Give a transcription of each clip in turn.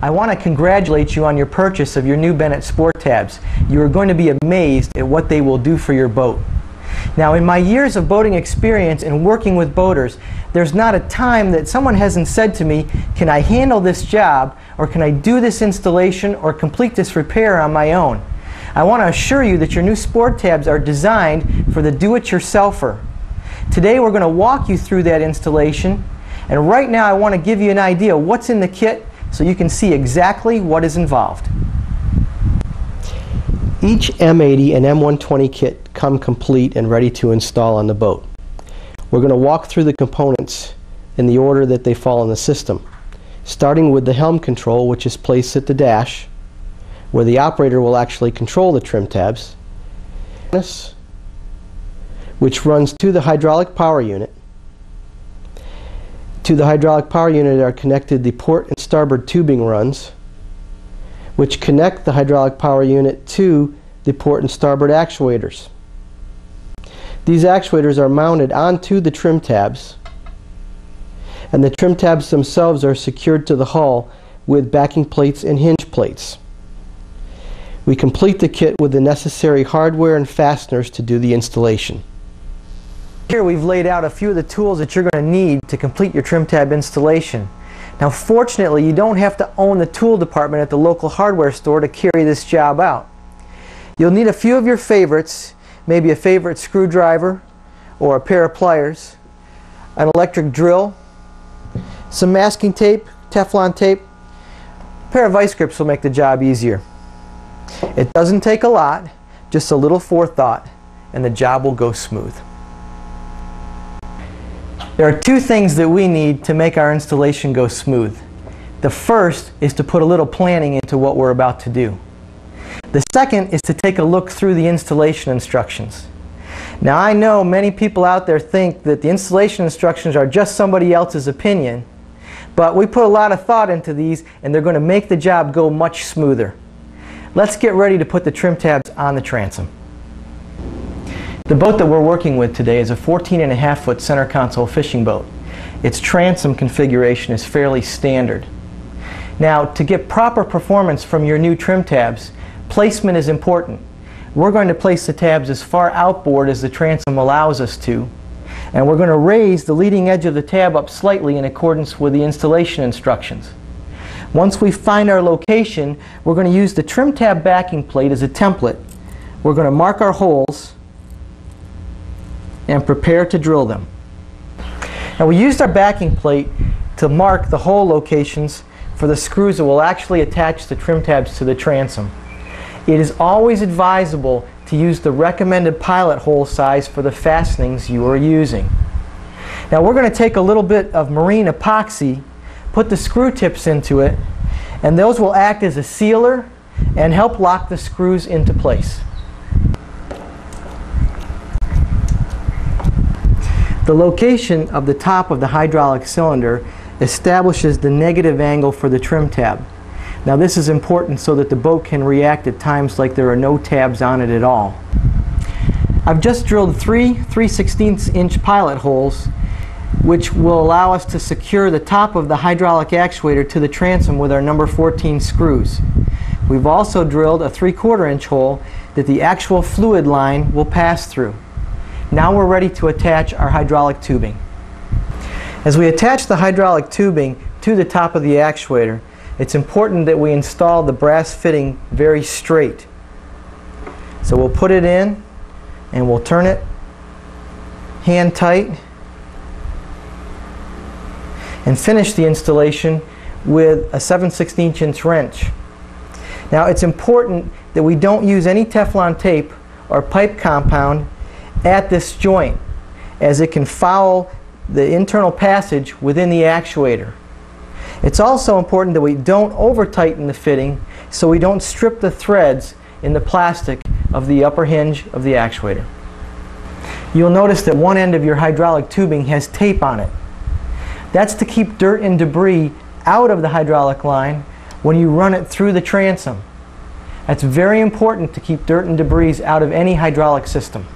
I want to congratulate you on your purchase of your new Bennett Sport Tabs. You are going to be amazed at what they will do for your boat. Now, in my years of boating experience and working with boaters, there's not a time that someone hasn't said to me, can I handle this job, or can I do this installation or complete this repair on my own? I want to assure you that your new Sport Tabs are designed for the do-it-yourselfer. Today we're going to walk you through that installation, and right now I want to give you an idea of what's in the kit so you can see exactly what is involved. Each M80 and M120 kit come complete and ready to install on the boat. We're going to walk through the components in the order that they fall in the system, starting with the helm control, which is placed at the dash, where the operator will actually control the trim tabs, which runs to the hydraulic power unit. To the hydraulic power unit are connected the port and starboard tubing runs, which connect the hydraulic power unit to the port and starboard actuators. These actuators are mounted onto the trim tabs, and the trim tabs themselves are secured to the hull with backing plates and hinge plates. We complete the kit with the necessary hardware and fasteners to do the installation. Here we've laid out a few of the tools that you're going to need to complete your trim tab installation. Now, fortunately, you don't have to own the tool department at the local hardware store to carry this job out. You'll need a few of your favorites, maybe a favorite screwdriver or a pair of pliers, an electric drill, some masking tape, Teflon tape. A pair of vice grips will make the job easier. It doesn't take a lot, just a little forethought, and the job will go smooth. There are two things that we need to make our installation go smooth. The first is to put a little planning into what we're about to do. The second is to take a look through the installation instructions. Now, I know many people out there think that the installation instructions are just somebody else's opinion, but we put a lot of thought into these, and they're going to make the job go much smoother. Let's get ready to put the trim tabs on the transom. The boat that we're working with today is a 14.5-foot center console fishing boat. Its transom configuration is fairly standard. Now, to get proper performance from your new trim tabs, placement is important. We're going to place the tabs as far outboard as the transom allows us to, and we're going to raise the leading edge of the tab up slightly in accordance with the installation instructions. Once we find our location, we're going to use the trim tab backing plate as a template. We're going to mark our holes and prepare to drill them. Now, we used our backing plate to mark the hole locations for the screws that will actually attach the trim tabs to the transom. It is always advisable to use the recommended pilot hole size for the fastenings you are using. Now, we're going to take a little bit of marine epoxy, put the screw tips into it, and those will act as a sealer and help lock the screws into place. The location of the top of the hydraulic cylinder establishes the negative angle for the trim tab. Now, this is important so that the boat can react at times like there are no tabs on it at all. I've just drilled three 3/16" pilot holes, which will allow us to secure the top of the hydraulic actuator to the transom with our number 14 screws. We've also drilled a 3/4" hole that the actual fluid line will pass through. Now we're ready to attach our hydraulic tubing. As we attach the hydraulic tubing to the top of the actuator, it's important that we install the brass fitting very straight. So we'll put it in and we'll turn it hand tight and finish the installation with a 7/16" wrench. Now, it's important that we don't use any Teflon tape or pipe compound at this joint, as it can foul the internal passage within the actuator. It's also important that we don't over-tighten the fitting so we don't strip the threads in the plastic of the upper hinge of the actuator. You'll notice that one end of your hydraulic tubing has tape on it. That's to keep dirt and debris out of the hydraulic line when you run it through the transom. That's very important to keep dirt and debris out of any hydraulic system.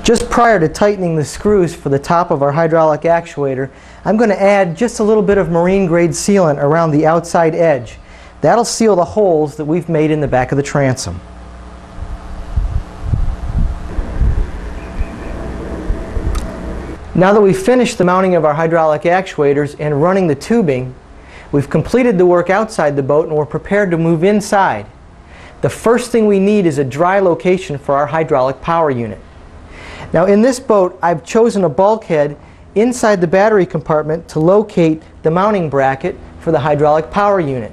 Just prior to tightening the screws for the top of our hydraulic actuator, I'm going to add just a little bit of marine grade sealant around the outside edge. That'll seal the holes that we've made in the back of the transom. Now that we've finished the mounting of our hydraulic actuators and running the tubing, we've completed the work outside the boat and we're prepared to move inside. The first thing we need is a dry location for our hydraulic power unit. Now in this boat, I've chosen a bulkhead inside the battery compartment to locate the mounting bracket for the hydraulic power unit.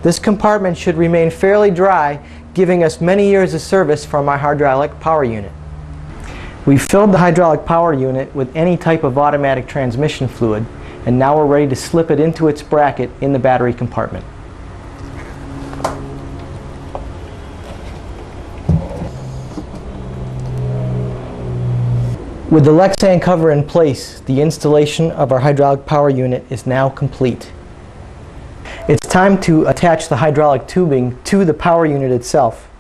This compartment should remain fairly dry, giving us many years of service from our hydraulic power unit. We've filled the hydraulic power unit with any type of automatic transmission fluid, and now we're ready to slip it into its bracket in the battery compartment. With the Lexan cover in place, the installation of our hydraulic power unit is now complete. It's time to attach the hydraulic tubing to the power unit itself.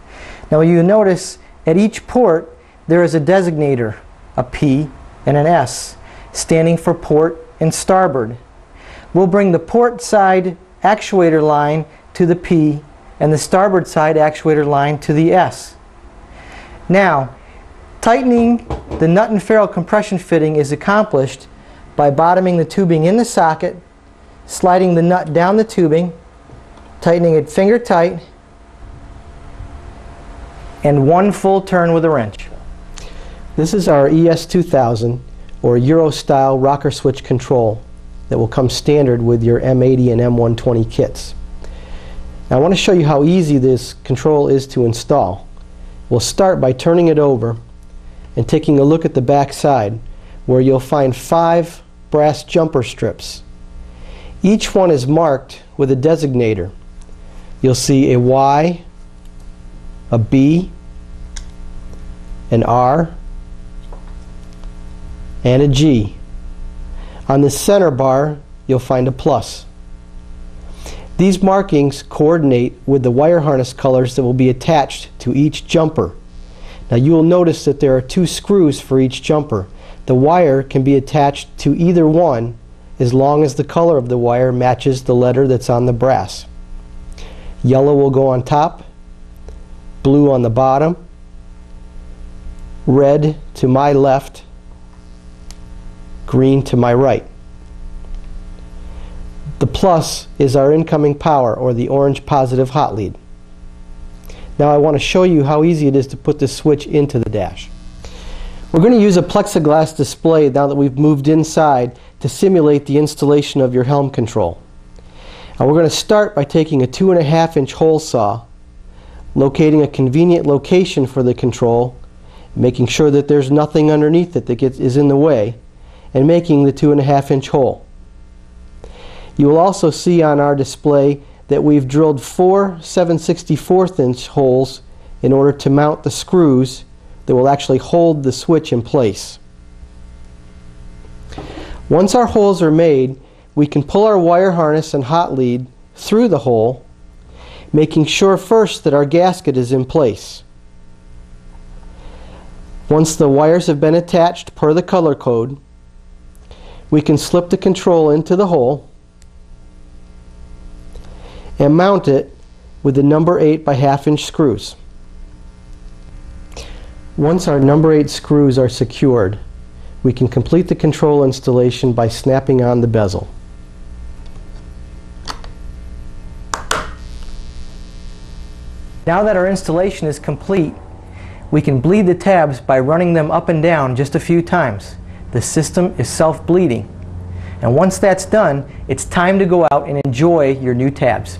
Now you notice at each port there is a designator, a P and an S, standing for port and starboard. We'll bring the port side actuator line to the P and the starboard side actuator line to the S. Now, tightening the nut and ferrule compression fitting is accomplished by bottoming the tubing in the socket, sliding the nut down the tubing, tightening it finger tight, and one full turn with a wrench. This is our ES2000 or Euro style rocker switch control that will come standard with your M80 and M120 kits. Now I want to show you how easy this control is to install. We'll start by turning it over and taking a look at the back side, where you'll find 5 brass jumper strips. Each one is marked with a designator. You'll see a Y, a B, an R, and a G. On the center bar, you'll find a plus. These markings coordinate with the wire harness colors that will be attached to each jumper. Now you will notice that there are 2 screws for each jumper. The wire can be attached to either one as long as the color of the wire matches the letter that's on the brass. Yellow will go on top, blue on the bottom, red to my left, green to my right. The plus is our incoming power, or the orange positive hot lead. Now I want to show you how easy it is to put this switch into the dash. We're going to use a plexiglass display now that we've moved inside to simulate the installation of your helm control. Now we're going to start by taking a 2.5-inch hole saw, locating a convenient location for the control, making sure that there's nothing underneath it that is in the way, and making the 2.5-inch hole. You will also see on our display that we've drilled 4 7/64" holes in order to mount the screws that will actually hold the switch in place. Once our holes are made, we can pull our wire harness and hot lead through the hole, making sure first that our gasket is in place. Once the wires have been attached per the color code, we can slip the control into the hole and mount it with the number 8 by 1/2-inch screws. Once our number 8 screws are secured, we can complete the control installation by snapping on the bezel. Now that our installation is complete, we can bleed the tabs by running them up and down just a few times. The system is self-bleeding. And once that's done, it's time to go out and enjoy your new tabs.